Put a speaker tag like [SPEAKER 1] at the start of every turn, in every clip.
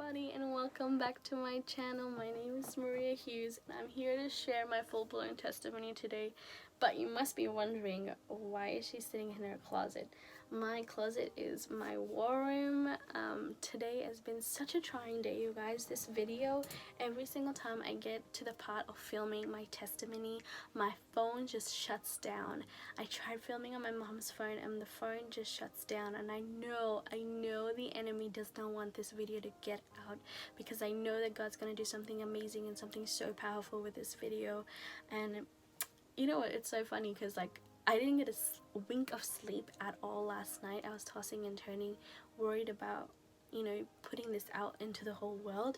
[SPEAKER 1] everybody, and welcome back to my channel. My name is Maria Hughes and I'm here to share my full-blown testimony today. But you must be wondering, why is she sitting in her closet? My closet is my war room. Today has been such a trying day, you guys. This video, every single time I get to the part of filming my testimony, my phone just shuts down. I tried filming on my mom's phone and the phone just shuts down, and I know the enemy does not want this video to get out, because I know that God's gonna do something amazing and something so powerful with this video. And you know what, it's so funny because like I didn't get a wink of sleep at all last night. I was tossing and turning, worried about, you know, putting this out into the whole world.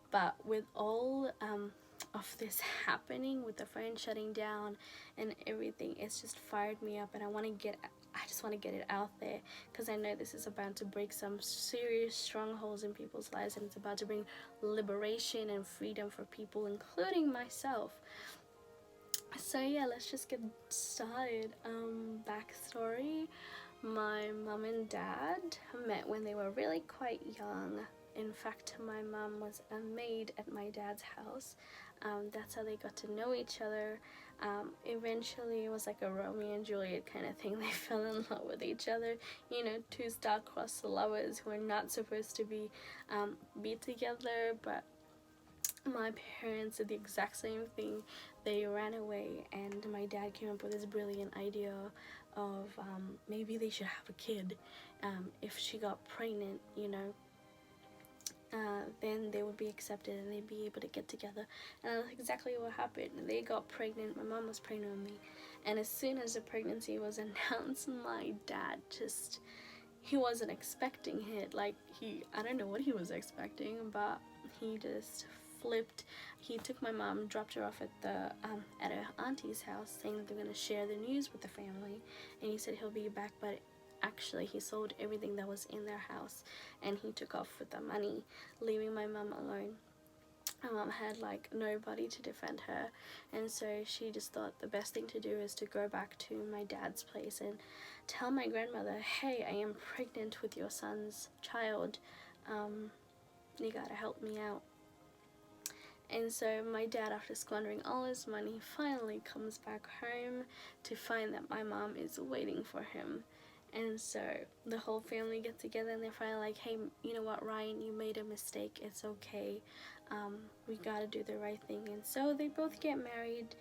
[SPEAKER 1] But with all of this happening, with the phone shutting down and everything, it's just fired me up, and I just want to get it out there, because I know this is about to break some serious strongholds in people's lives, and it's about to bring liberation and freedom for people, including myself. So yeah, let's just get started. Backstory: my mom and dad met when they were really quite young. In fact, my mom was a maid at my dad's house. That's how they got to know each other. Eventually it was like a Romeo and Juliet kind of thing. They fell in love with each other, you know, two star-crossed lovers who are not supposed to be together, but my parents did the exact same thing. They ran away, and my dad came up with this brilliant idea of maybe they should have a kid. If she got pregnant, you know, then they would be accepted and they'd be able to get together. And that's exactly what happened. They got pregnant. My mom was pregnant with me, and as soon as the pregnancy was announced, my dad just, he wasn't expecting it. Like, I don't know what he was expecting, but he just flipped. He took my mom, dropped her off at her auntie's house, saying that they're gonna share the news with the family, and he said he'll be back. But actually he sold everything that was in their house and he took off with the money, leaving my mom alone. My mom had like nobody to defend her, and so she just thought the best thing to do is to go back to my dad's place and tell my grandmother, hey, I am pregnant with your son's child, you gotta help me out. And so my dad, after squandering all his money, finally comes back home to find that my mom is waiting for him. And so the whole family get together and they're finally like, hey, you know what, Ryan, you made a mistake, it's okay, we gotta do the right thing. And so they both get married.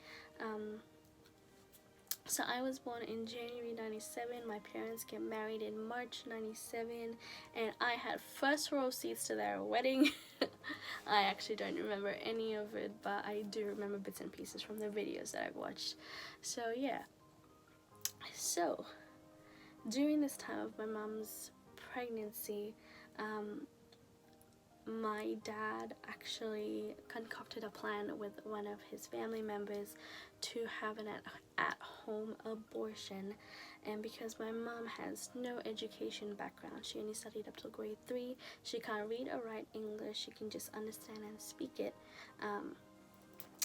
[SPEAKER 1] So I was born in January 97, my parents get married in March 97, and I had first row seats to their wedding. I actually don't remember any of it, but I do remember bits and pieces from the videos that I've watched. So yeah, so during this time of my mom's pregnancy, my dad actually concocted a plan with one of his family members to have an at-home abortion. And because my mom has no education background, she only studied up till grade 3, she can't read or write English, she can just understand and speak it,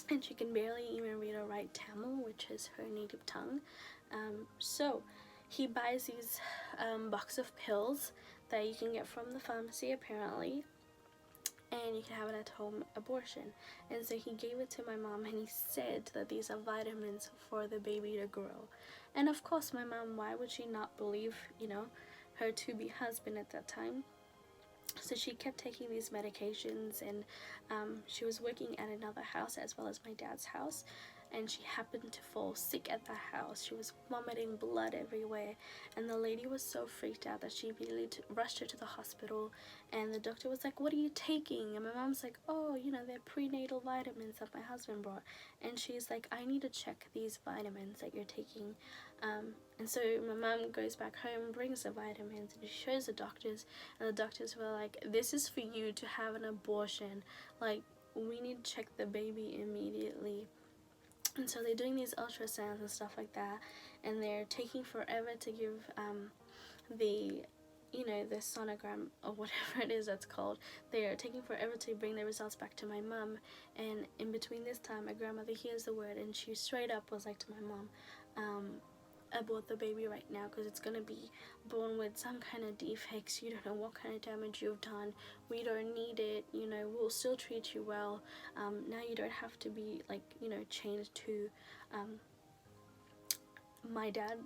[SPEAKER 1] and she can barely even read or write Tamil, which is her native tongue. So he buys these box of pills that you can get from the pharmacy apparently, and you can have an at-home abortion. And so he gave it to my mom, and he said that these are vitamins for the baby to grow. And of course my mom, why would she not believe, you know, her to-be husband at that time? So she kept taking these medications, and she was working at another house as well as my dad's house, and she happened to fall sick at the house. She was vomiting blood everywhere, and the lady was so freaked out that she immediately rushed her to the hospital, and the doctor was like, what are you taking? And my mom's like, oh, you know, they're prenatal vitamins that my husband brought. And she's like, I need to check these vitamins that you're taking. And so my mom goes back home, brings the vitamins, and she shows the doctors, and the doctors were like, this is for you to have an abortion, like, we need to check the baby immediately. And so they're doing these ultrasounds and stuff like that, and they're taking forever to give the, you know, the sonogram or whatever it is that's called. They are taking forever to bring the results back to my mom. And in between this time, my grandmother hears the word, and she straight up was like to my mom, abort the baby right now because it's going to be born with some kind of defects. You don't know what kind of damage you've done. We don't need it, you know, we'll still treat you well. Now you don't have to be like, you know, chained to my dad.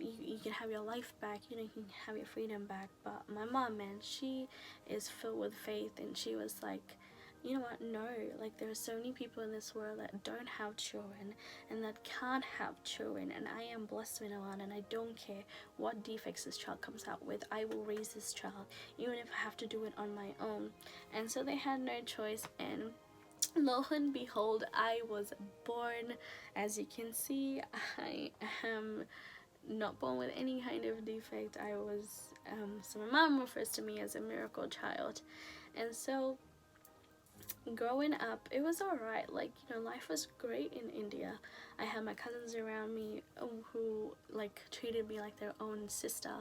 [SPEAKER 1] You can have your life back, you know, you can have your freedom back. But my mom, man, she is filled with faith, and she was like, you know what, no, like there are so many people in this world that don't have children and that can't have children, and I am blessed with one, and I don't care what defects this child comes out with. I will raise this child even if I have to do it on my own. And so they had no choice, and lo and behold, I was born. As you can see, I am not born with any kind of defect. I was so my mom refers to me as a miracle child. And so growing up, it was alright. Like, you know, life was great in India. I had my cousins around me who like treated me like their own sister,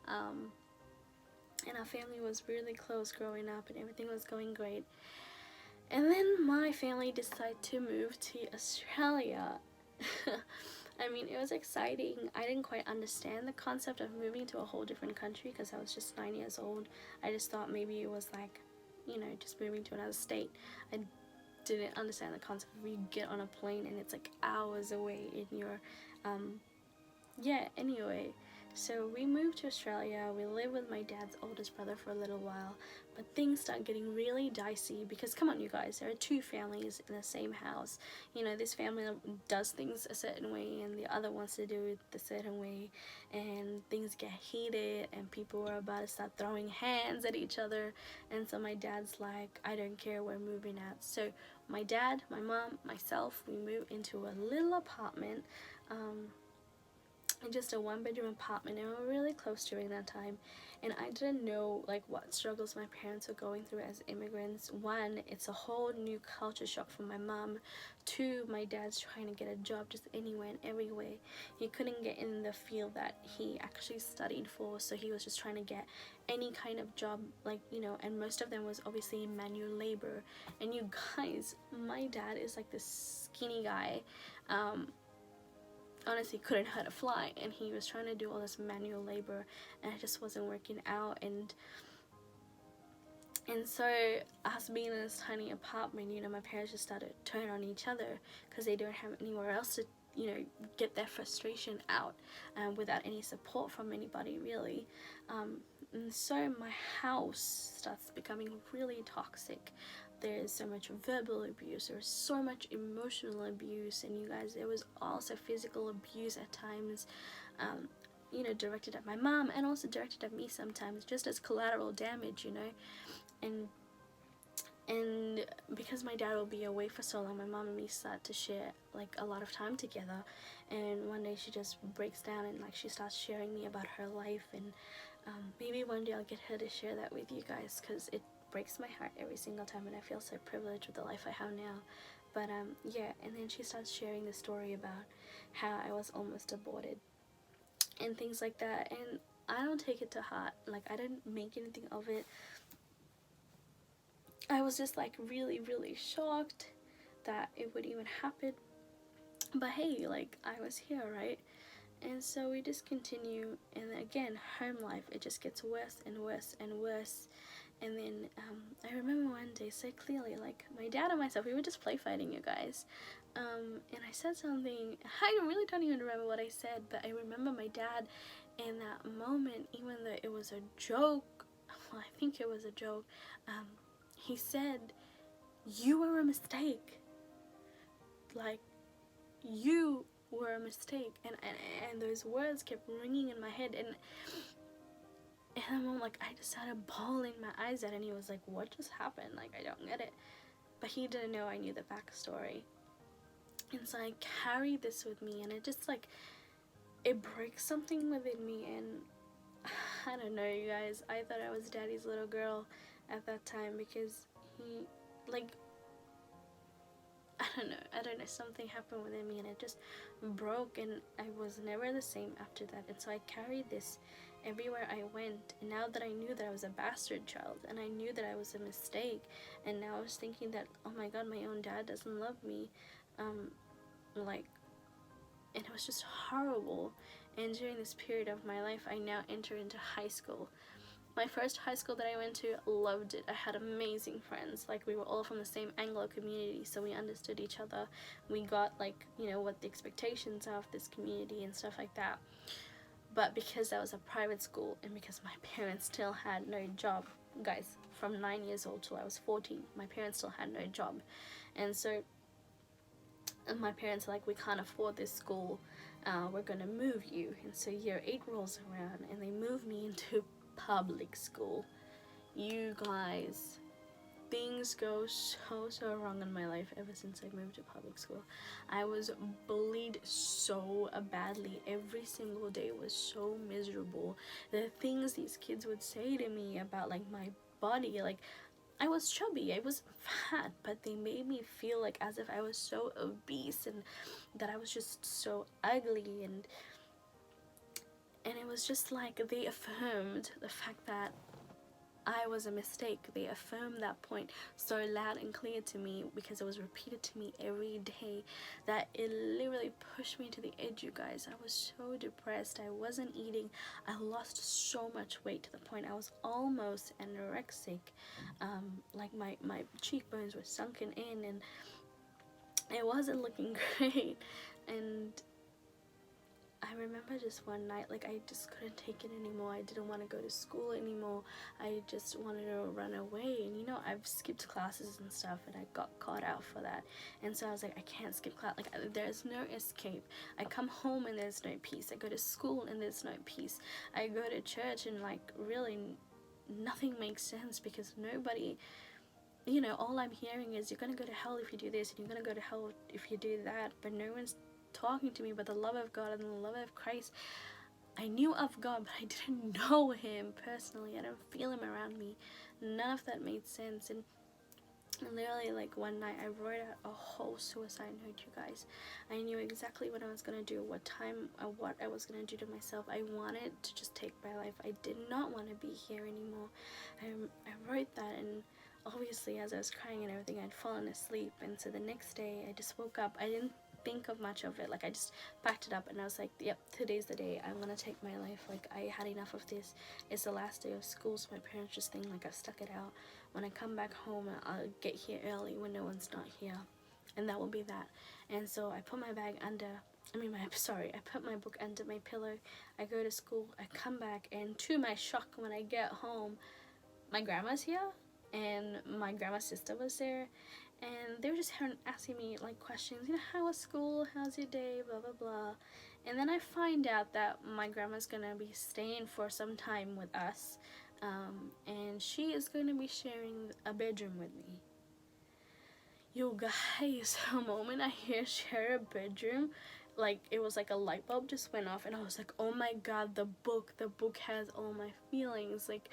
[SPEAKER 1] and our family was really close growing up, and everything was going great. And then my family decided to move to Australia. I mean, it was exciting. I didn't quite understand the concept of moving to a whole different country because I was just 9 years old. I just thought maybe it was like, you know, just moving to another state. I didn't understand the concept of you get on a plane and it's like hours away in your, yeah, anyway. So we moved to Australia. We lived with my dad's oldest brother for a little while, but things start getting really dicey because, come on you guys, there are two families in the same house. You know, this family does things a certain way and the other wants to do it the certain way, and things get heated and people are about to start throwing hands at each other. And so my dad's like, I don't care, we're moving out. So my dad, my mom, myself, we moved into a little apartment, just a one-bedroom apartment, and we were really close during that time. And I didn't know like what struggles my parents were going through as immigrants. One, it's a whole new culture shock for my mom. Two, my dad's trying to get a job just anywhere and everywhere. He couldn't get in the field that he actually studied for, so he was just trying to get any kind of job, like, you know, and most of them was obviously manual labor. And you guys, my dad is like this skinny guy, honestly couldn't hurt a fly, and he was trying to do all this manual labor and it just wasn't working out. And so us being in this tiny apartment, you know, my parents just started to turn on each other because they don't have anywhere else to, you know, get their frustration out, without any support from anybody really. And so my house starts becoming really toxic. There's so much verbal abuse, there's so much emotional abuse, and you guys, there was also physical abuse at times, you know, directed at my mom and also directed at me sometimes, just as collateral damage, you know. And because my dad will be away for so long, my mom and me start to share like a lot of time together. And one day she just breaks down and like she starts sharing me about her life, and maybe one day I'll get her to share that with you guys, because it breaks my heart every single time, and I feel so privileged with the life I have now. But yeah, and then she starts sharing the story about how I was almost aborted and things like that, and I don't take it to heart. Like, I didn't make anything of it. I was just like really, really shocked that it would even happen. But hey, like, I was here, right? And so we just continue, and again, home life, it just gets worse and worse and worse. And then I remember one day so clearly, like, my dad and myself, we were just play fighting, you guys. And I said something, I really don't even remember what I said, but I remember my dad in that moment, even though it was a joke, well, I think it was a joke, he said, you were a mistake. Like, you were a mistake. And those words kept ringing in my head, and I'm like, I just started bawling my eyes out, and he was like, what just happened? Like, I don't get it. But he didn't know I knew the backstory. And so I carried this with me, and it just like, it breaks something within me. And I don't know, you guys, I thought I was daddy's little girl at that time, because he, like, I don't know, something happened within me, and it just broke, and I was never the same after that. And so I carried this everywhere I went. And now that I knew that I was a bastard child, and I knew that I was a mistake, and now I was thinking that, oh my god, my own dad doesn't love me, like, and it was just horrible. And during this period of my life, I now enter into high school. My first high school that I went to, loved it. I had amazing friends. Like, we were all from the same Anglo community, so we understood each other. We got, like, you know, what the expectations are of this community and stuff like that. But because that was a private school, and because my parents still had no job, guys, from 9 years old till I was 14, my parents still had no job. And so my parents were like, we can't afford this school, we're gonna move you. And so year 8 rolls around, and they moved me into public school. You guys, things go so wrong in my life ever since I moved to public school. I was bullied so badly. Every single day was so miserable. The things these kids would say to me about, like, my body, like, I was chubby, I was fat, but they made me feel like as if I was so obese and that I was just so ugly, and it was just like they affirmed the fact that I was a mistake. They affirmed that point so loud and clear to me, because it was repeated to me every day, that it literally pushed me to the edge, you guys. I was so depressed. I wasn't eating. I lost so much weight to the point I was almost anorexic. Like my cheekbones were sunken in, and it wasn't looking great. And I remember just one night, like, I just couldn't take it anymore. I didn't want to go to school anymore. I just wanted to run away. And, you know, I've skipped classes and stuff, and I got caught out for that. And so I was like, I can't skip class. Like, there's no escape. I come home and there's no peace. I go to school and there's no peace. I go to church and, like, really nothing makes sense, because nobody, you know, all I'm hearing is, you're going to go to hell if you do this, and you're going to go to hell if you do that. But no one's talking to me about the love of God and the love of Christ. I knew of God, but I didn't know him personally. I didn't feel him around me. None of that made sense. And literally, like, one night I wrote out a whole suicide note, you guys. I knew exactly what I was going to do, what I was going to do to myself. I wanted to just take my life. I did not want to be here anymore. I wrote that, and obviously as I was crying and everything, I'd fallen asleep. And so the next day I just woke up. I didn't think of much of it. Like, I just packed it up, and I was like, yep, today's the day. I'm gonna take my life. Like, I had enough of this. It's the last day of school, so my parents just think, like, I've stuck it out. When I come back home, I'll get here early when no one's not here, and that will be that. And so I put my bag under, I put my book under my pillow. I go to school, I come back, and to my shock, when I get home, my grandma's here, and my grandma's sister was there, and they were just asking me, like, questions, you know, how was school, how's your day, blah blah blah. And then I find out that my grandma's gonna be staying for some time with us, and she is going to be sharing a bedroom with me. You guys, the moment I hear share a bedroom, like, it was like a light bulb just went off, and I was like, oh my god, the book has all my feelings. Like,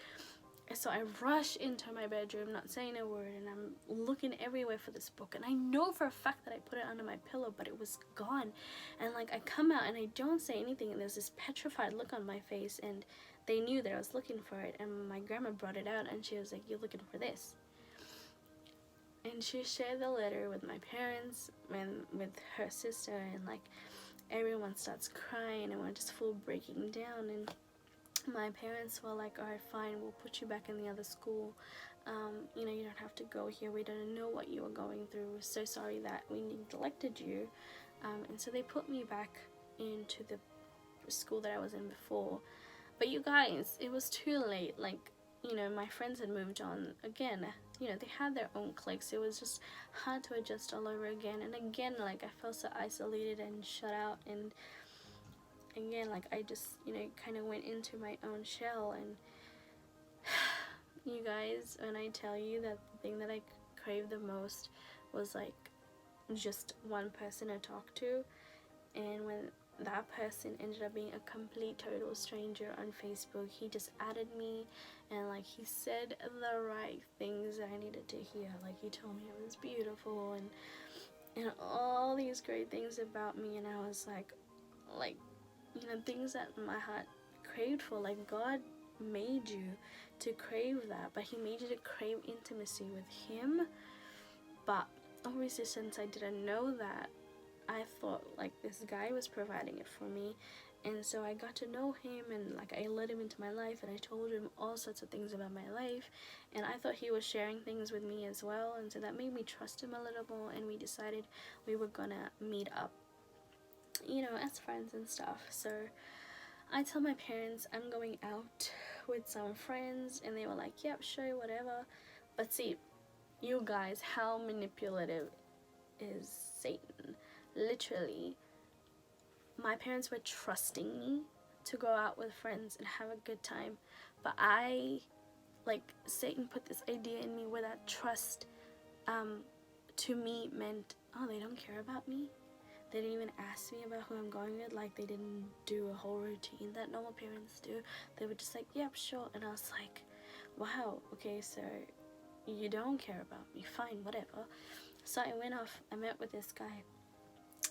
[SPEAKER 1] so I rush into my bedroom, not saying a word, and I'm looking everywhere for this book. And I know for a fact that I put it under my pillow, but it was gone. And, like, I come out and I don't say anything, and there's this petrified look on my face, and they knew that I was looking for it. And my grandma brought it out, and she was like, you're looking for this. And she shared the letter with my parents and with her sister, and, like, everyone starts crying, and we're just full breaking down. And my parents were like, alright, fine, we'll put you back in the other school. You know, you don't have to go here. We don't know what you were going through. We're so sorry that we neglected you. And so they put me back into the school that I was in before. But you guys, it was too late. Like, you know, my friends had moved on again. You know, they had their own cliques. It was just hard to adjust all over again. And again, like, I felt so isolated and shut out, and again, like, I just, you know, kind of went into my own shell. And you guys, when I tell you that the thing that I craved the most was, like, just one person to talk to, and when that person ended up being a complete total stranger on Facebook, he just added me, and, like, he said the right things that I needed to hear. Like, he told me I was beautiful, and all these great things about me, and I was like, you know, things that my heart craved for. Like, God made you to crave that, but he made you to crave intimacy with him. But obviously, since I didn't know that, I thought like this guy was providing it for me. And so I got to know him, and like I let him into my life, and I told him all sorts of things about my life, and I thought he was sharing things with me as well. And so that made me trust him a little more, and we decided we were gonna meet up, you know, as friends and stuff. So I tell my parents I'm going out with some friends, and they were like, yep, sure, whatever. But see, you guys, how manipulative is Satan? Literally, my parents were trusting me to go out with friends and have a good time, but Satan put this idea in me where that trust to me meant, oh, they don't care about me. They didn't even ask me about who I'm going with. Like, they didn't do a whole routine that normal parents do. They were just like, yep, sure. And I was like, wow, okay, so you don't care about me. Fine, whatever. So I went off. I met with this guy.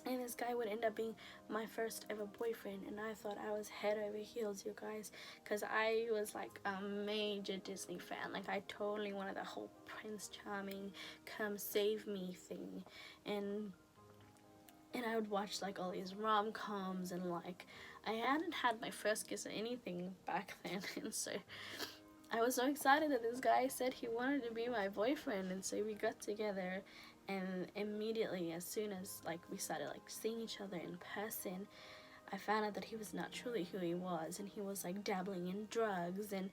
[SPEAKER 1] And this guy would end up being my first ever boyfriend. And I thought I was head over heels, you guys. Because I was like a major Disney fan. Like, I totally wanted the whole Prince Charming, come save me thing. And I would watch like all these rom-coms, and like I hadn't had my first kiss or anything back then, and so I was so excited that this guy said he wanted to be my boyfriend. And so we got together, and immediately, as soon as like we started like seeing each other in person, I found out that he was not truly who he was, and he was like dabbling in drugs, and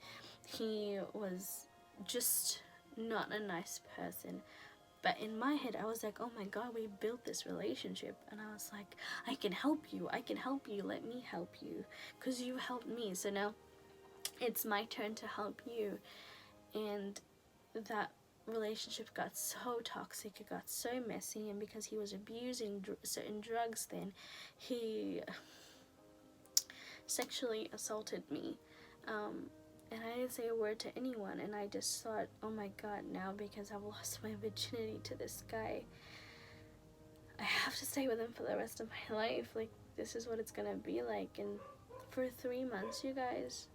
[SPEAKER 1] he was just not a nice person. But in my head, I was like, oh my God, we built this relationship. And I was like, I can help you. I can help you. Let me help you. Because you helped me. So now it's my turn to help you. And that relationship got so toxic. It got so messy. And because he was abusing certain drugs then, he sexually assaulted me. And I didn't say a word to anyone, and I just thought, oh my God, now because I've lost my virginity to this guy, I have to stay with him for the rest of my life. Like, this is what it's gonna be like. And for 3 months, you guys,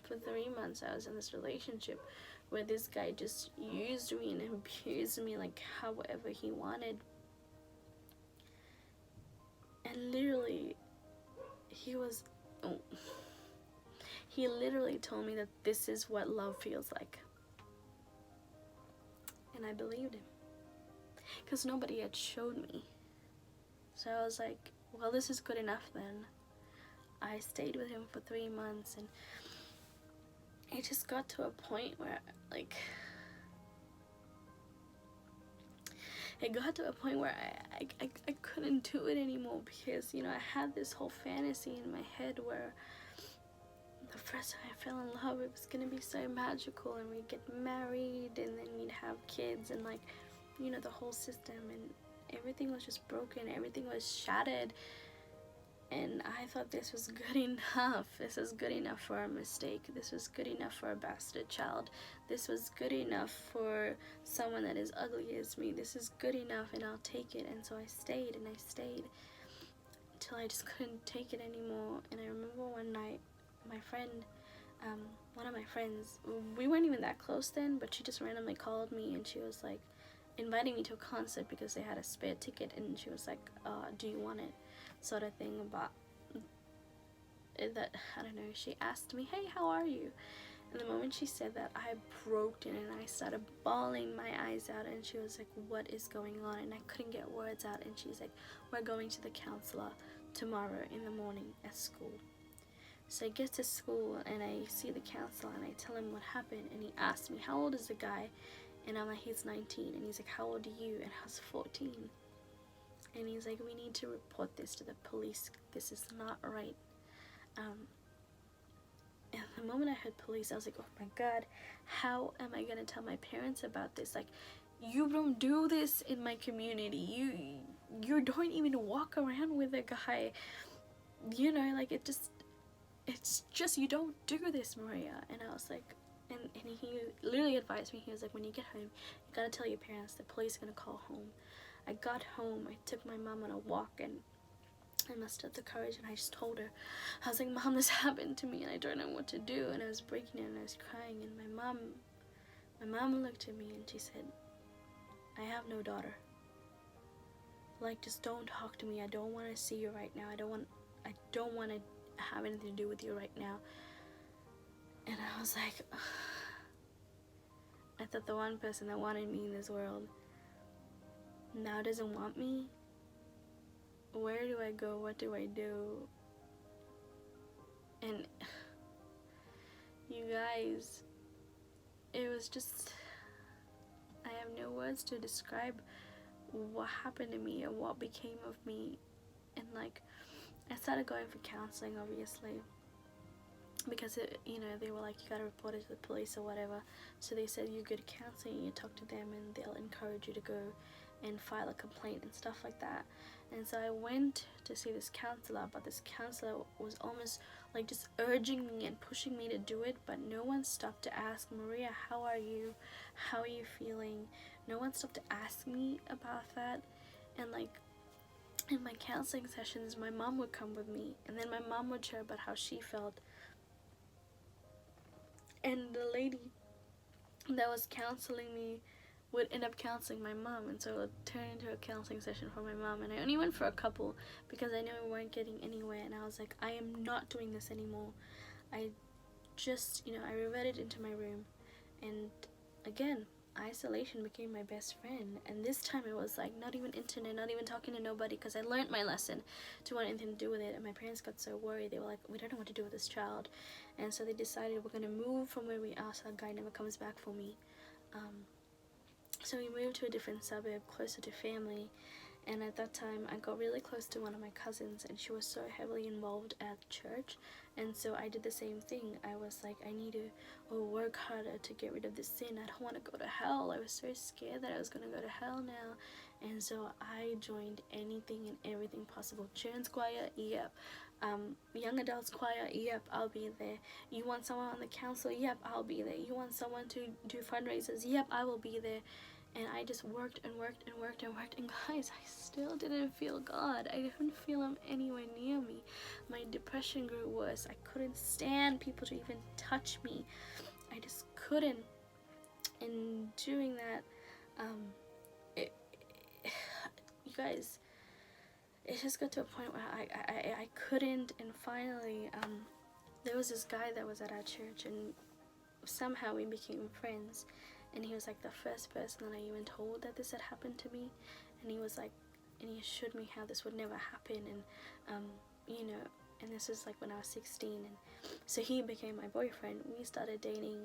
[SPEAKER 1] for 3 months I was in this relationship where this guy just used me and abused me like however he wanted. And literally, he literally told me that this is what love feels like. And I believed him. Because nobody had showed me. So I was like, well, this is good enough then. I stayed with him for 3 months, and it just got to a point where, like, I couldn't do it anymore, because, you know, I had this whole fantasy in my head where the first time I fell in love, it was gonna be so magical, and we'd get married, and then we'd have kids, and like, you know, the whole system, and everything was just broken, everything was shattered. And I thought this was good enough. This was good enough for a mistake. This was good enough for a bastard child. This was good enough for someone that is ugly as me. This is good enough, and I'll take it. And so I stayed, and I stayed until I just couldn't take it anymore. And I remember one night, my friend, one of my friends, we weren't even that close then, but she just randomly called me, and she was like inviting me to a concert because they had a spare ticket, and she was like, do you want it, sort of thing. About that, I don't know, she asked me, hey, how are you? And the moment she said that, I broke in and I started bawling my eyes out, and she was like, what is going on? And I couldn't get words out, and she's like, we're going to the counselor tomorrow in the morning at school. So I get to school, and I see the counselor, and I tell him what happened, and he asked me, how old is the guy? And I'm like, he's 19, and he's like, how old are you? And I was 14. And he's like, we need to report this to the police. This is not right. And the moment I heard police, I was like, oh my God, how am I gonna tell my parents about this? Like, you don't do this in my community. You don't even walk around with a guy. You know, like, it's just, you don't do this, Maria. And I was like, and he literally advised me, he was like, when you get home, you gotta tell your parents, the police are gonna call home. I got home, I took my mom on a walk, and I mustered the courage, and I just told her, I was like, Mom, this happened to me, and I don't know what to do. And I was breaking down, and I was crying, and my mom looked at me, and she said, I have no daughter. like, just don't talk to me. I don't want to see you right now. I don't want to have anything to do with you right now. And I was like, ugh. I thought the one person that wanted me in this world now doesn't want me. Where do I go? What do I do? And you guys, it was just, I have no words to describe what happened to me and what became of me. And like, I started going for counseling, obviously, because they were like, you gotta report it to the police or whatever. So they said, you go to counseling, you talk to them, and they'll encourage you to go and file a complaint and stuff like that. And so I went to see this counselor, but this counselor was almost like just urging me and pushing me to do it, but no one stopped to ask, Maria, how are you? How are you feeling? No one stopped to ask me about that. And like, in my counseling sessions, my mom would come with me, and then my mom would share about how she felt. And the lady that was counseling me would end up counseling my mom, and so it would turn into a counseling session for my mom. And I only went for a couple because I knew we weren't getting anywhere, and I was like, I am not doing this anymore. I just, I reverted into my room, and again, isolation became my best friend. And this time it was like not even internet, not even talking to nobody, because I learned my lesson to want anything to do with it. And my parents got so worried. They were like, we don't know what to do with this child. And so they decided, we're going to move from where we are so that guy never comes back for me. So we moved to a different suburb closer to family. And at that time, I got really close to one of my cousins, and she was so heavily involved at church. And so I did the same thing. I was like, I need to work harder to get rid of this sin. I don't want to go to hell. I was so scared that I was going to go to hell now. And so I joined anything and everything possible. Children's choir, yep. Young adults choir, yep, I'll be there. You want someone on the council, yep, I'll be there. You want someone to do fundraisers, yep, I will be there. And I just worked and worked and worked and worked. And guys, I still didn't feel God. I didn't feel him anywhere near me. My depression grew worse. I couldn't stand people to even touch me. I just couldn't. And doing that, you guys, it just got to a point where I couldn't. And finally, there was this guy that was at our church, and somehow we became friends. And he was like the first person that I even told that this had happened to me. And he was like, and he assured me how this would never happen. And, and this was like when I was 16. And so he became my boyfriend. We started dating.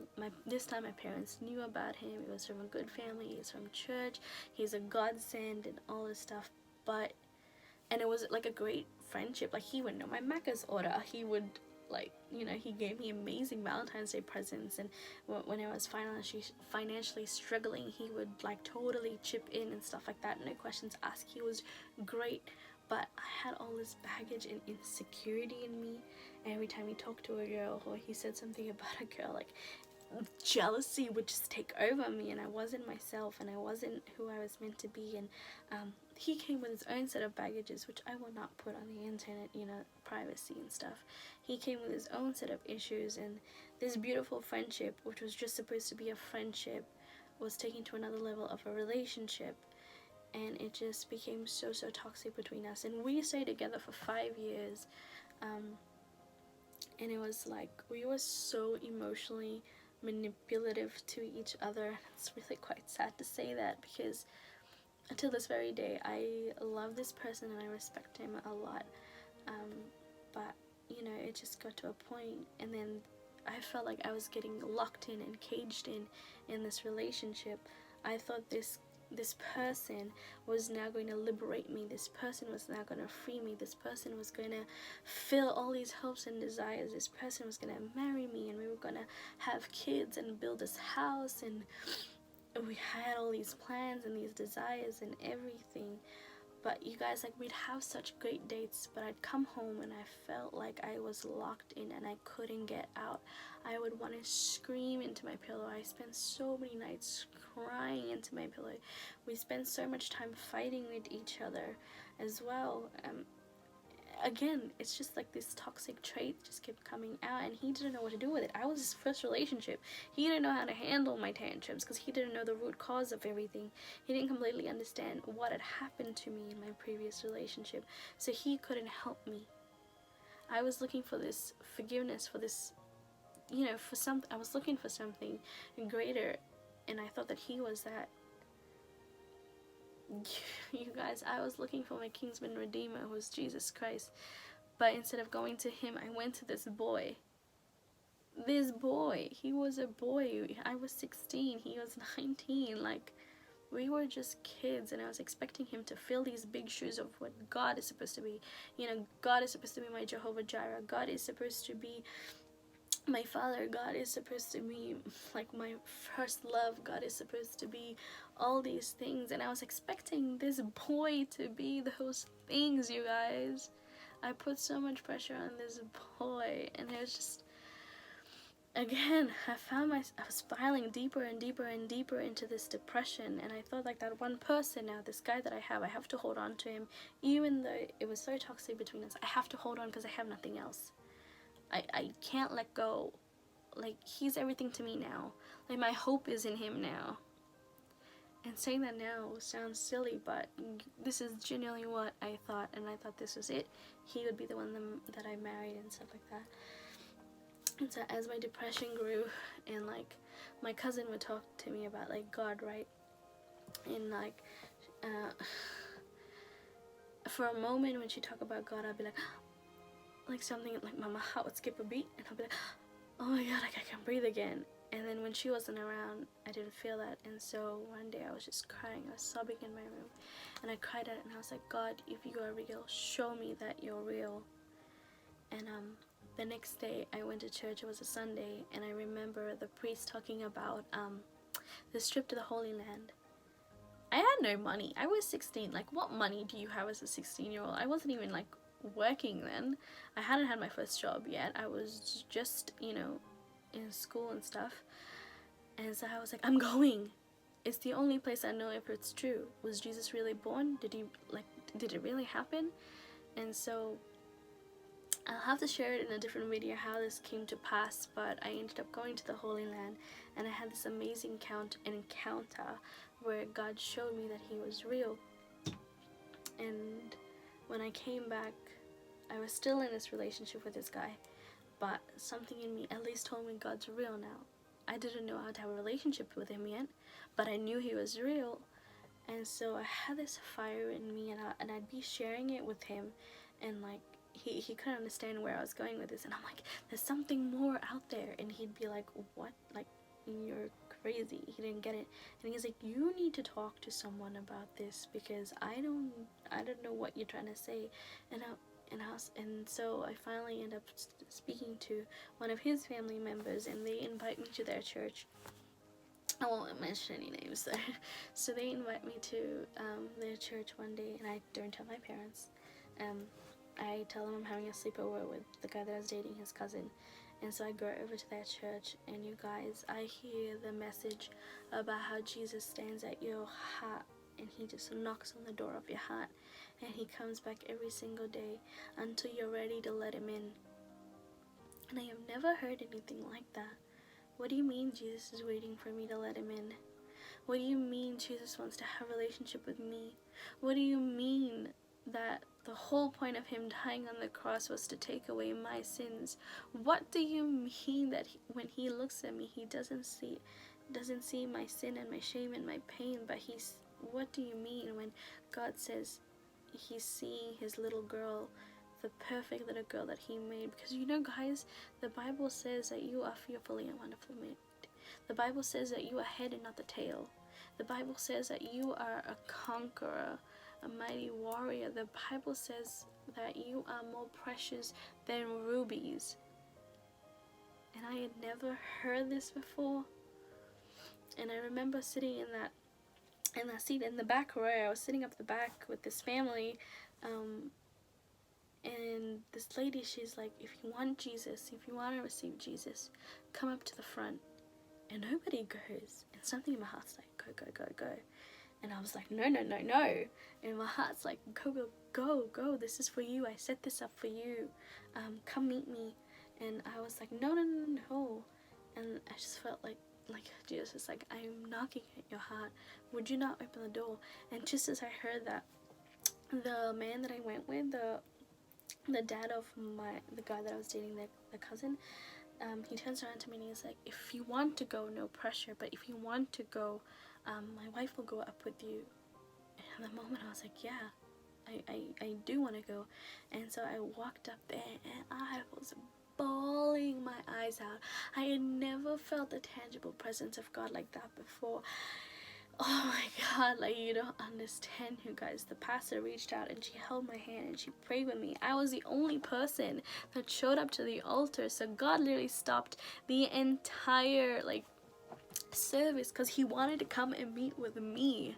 [SPEAKER 1] This time my parents knew about him. He was from a good family. He's from church. He's a godsend and all this stuff. And it was like a great friendship. Like, he would know my Macca's order. He would, like, he gave me amazing Valentine's Day presents, and when I was financially struggling, he would like totally chip in and stuff like that, no questions asked. He was great, but I had all this baggage and insecurity in me. And every time he talked to a girl, or he said something about a girl, like, jealousy would just take over me, and I wasn't myself, and I wasn't who I was meant to be. And he came with his own set of baggages, which I will not put on the internet, privacy and stuff. He came with his own set of issues, and this beautiful friendship, which was just supposed to be a friendship, was taken to another level of a relationship. And it just became so toxic between us. And we stayed together for 5 years, and it was like we were so emotionally manipulative to each other. It's really quite sad to say that, because until this very day, I love this person and I respect him a lot. But it just got to a point, and then I felt like I was getting locked in and caged in this relationship. I thought this person was now going to liberate me. This person was now going to free me. This person was going to fill all these hopes and desires. This person was going to marry me, and we were going to have kids and build this house, and we had all these plans and these desires and everything. But you guys, like, we'd have such great dates, but I'd come home and I felt like I was locked in and I couldn't get out. I would want to scream into my pillow. I spent so many nights crying into my pillow. We spent so much time fighting with each other as well. again, it's just like this toxic trait just kept coming out, and he didn't know what to do with it. I was his first relationship. He didn't know how to handle my tantrums because he didn't know the root cause of everything. He didn't completely understand what had happened to me in my previous relationship, so he couldn't help me. I was looking for this forgiveness, for this, for something. I was looking for something greater, and I thought that he was that. You guys, I was looking for my Kingsman Redeemer, who was Jesus Christ. But instead of going to him, I went to this boy. This boy. He was a boy. I was 16. He was 19. Like, we were just kids, and I was expecting him to fill these big shoes of what God is supposed to be. God is supposed to be my Jehovah Jireh. God is supposed to be my father. God is supposed to be like my first love. God is supposed to be all these things, and I was expecting this boy to be those things, you guys. I put so much pressure on this boy, and it was just, again, I was spiraling deeper and deeper and deeper into this depression, and I thought, like, that one person now, this guy that I have to hold on to him, even though it was so toxic between us. I have to hold on because I have nothing else. I can't let go. Like, he's everything to me now. Like, my hope is in him now. And saying that now sounds silly, but this is genuinely what I thought, and I thought this was it. He would be the one that I married and stuff like that. And so as my depression grew, and like my cousin would talk to me about like God, right? And like for a moment when she talked about God, I'd be like something like my heart would skip a beat, and I'd be like, oh my God, like I can breathe again. And then when she wasn't around, I didn't feel that. And so one day I was just crying. I was sobbing in my room, and I cried out, and I was like, God, if you are real, show me that you're real. And the next day I went to church. It was a Sunday, and I remember the priest talking about this trip to the Holy Land. I had no money. I was 16. Like, what money do you have as a 16-year-old? I wasn't even like working then. I hadn't had my first job yet. I was just, in school and stuff. And so I was like, I'm going. It's the only place I know if it's true. Was Jesus really born? Did it really happen? And so I'll have to share it in a different video how this came to pass, but I ended up going to the Holy Land, and I had this amazing encounter where God showed me that he was real. And when I came back, I was still in this relationship with this guy, but something in me at least told me God's real now. I didn't know how to have a relationship with him yet, but I knew he was real. And so I had this fire in me, and I'd be sharing it with him, and like he couldn't understand where I was going with this, and I'm like, there's something more out there, and he'd be like, what? Like, you're crazy. He didn't get it. And he's like, you need to talk to someone about this, because I don't know what you're trying to say. And so I finally end up speaking to one of his family members, and they invite me to their church. I won't mention any names there. So they invite me to their church one day, and I don't tell my parents. I tell them I'm having a sleepover with the guy that I was dating, his cousin. And so I go over to that church, and you guys, I hear the message about how Jesus stands at your heart, and he just knocks on the door of your heart, and he comes back every single day until you're ready to let him in. And I have never heard anything like that. What do you mean Jesus is waiting for me to let him in? What do you mean Jesus wants to have a relationship with me? What do you mean that the whole point of him dying on the cross was to take away my sins? What do you mean that when he looks at me, he doesn't see my sin and my shame and my pain, but what do you mean when God says he's seeing his little girl, the perfect little girl that he made? Because guys, the Bible says that you are fearfully and wonderfully made. The Bible says that you are head and not the tail. The Bible says that you are a conqueror, a mighty warrior. The Bible says that you are more precious than rubies. And I had never heard this before. And I remember sitting in that seat in the back row. I was sitting up the back with this family, and this lady, she's like, if you want Jesus, if you want to receive Jesus, come up to the front. And nobody goes. And something in my heart's like, go, go, go, go. And I was like, no, no, no, no. And my heart's like, go, go, go, go. This is for you. I set this up for you. Come meet me. And I was like, no, no, no, no. And I just felt like Jesus is like, I'm knocking at your heart. Would you not open the door? And just as I heard that, the man that I went with, the dad of the guy that I was dating, the cousin, he turns around to me and he's like, if you want to go, no pressure, but if you want to go, my wife will go up with you. And at the moment I was like, yeah, I do want to go. And so I walked up there and I was bawling my eyes out. I had never felt the tangible presence of God like that before. Oh my God, like, you don't understand, you guys. The pastor reached out and she held my hand and she prayed with me. I was the only person that showed up to the altar, so God literally stopped the entire service because he wanted to come and meet with me,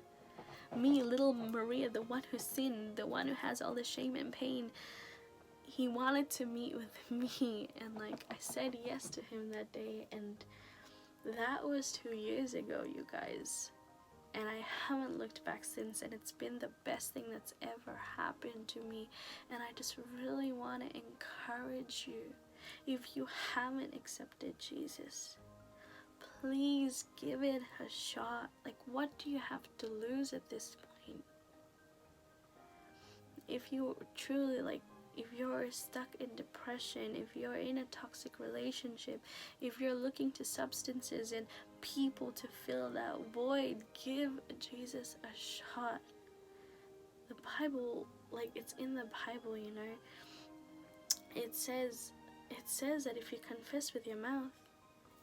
[SPEAKER 1] little Maria, the one who sinned, the one who has all the shame and pain. He wanted to meet with me, and I said yes to him that day, and that was 2 years ago, you guys. And I haven't looked back since, and it's been the best thing that's ever happened to me. And I just really want to encourage you, if you haven't accepted Jesus, please give it a shot. What do you have to lose at this point? If you truly, if you're stuck in depression, if you're in a toxic relationship, if you're looking to substances and people to fill that void, give Jesus a shot. The Bible, it's in the Bible, it says that if you confess with your mouth,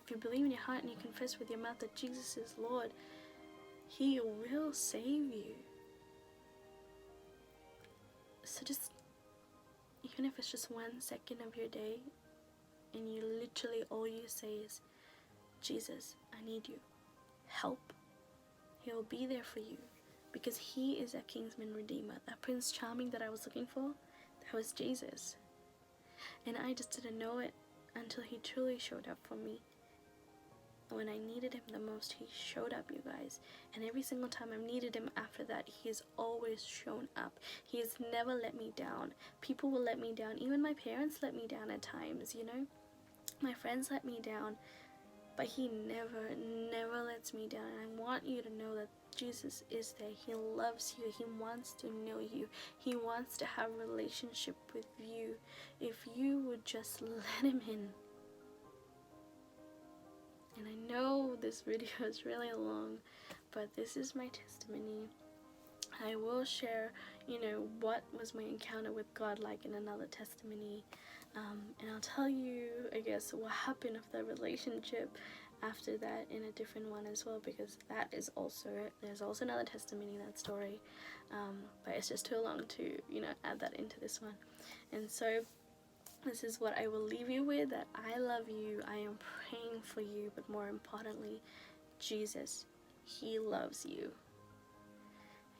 [SPEAKER 1] if you believe in your heart and you confess with your mouth that Jesus is Lord, he will save you. So just, even if it's just 1 second of your day, and you literally, all you say is, Jesus, I need you. Help. He'll be there for you. Because he is a kinsman redeemer. That Prince Charming that I was looking for, that was Jesus. And I just didn't know it until he truly showed up for me. When I needed him the most, he showed up, you guys. And every single time I've needed him after that, he has always shown up. He has never let me down. People will let me down. Even my parents let me down at times, My friends let me down. But he never lets me down. And I want you to know that Jesus is there. He loves you. He wants to know you. He wants to have a relationship with you. If you would just let him in. And I know this video is really long, but this is my testimony. I will share, what was my encounter with God like in another testimony. And I'll tell you, I guess, what happened of the relationship after that in a different one as well, because there's also another testimony in that story. But it's just too long to, add that into this one. And so this is what I will leave you with, that I love you, I am praying for you, but more importantly, Jesus, he loves you.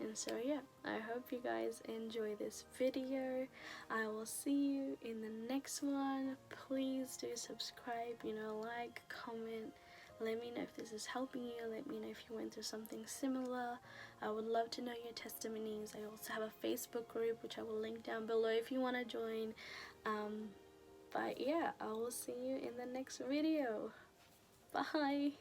[SPEAKER 1] And so yeah, I hope you guys enjoy this video. I will see you in the next one. Please do subscribe, like, comment. Let me know if this is helping you. Let me know if you went through something similar. I would love to know your testimonies. I also have a Facebook group, which I will link down below if you want to join. But yeah, I will see you in the next video. Bye.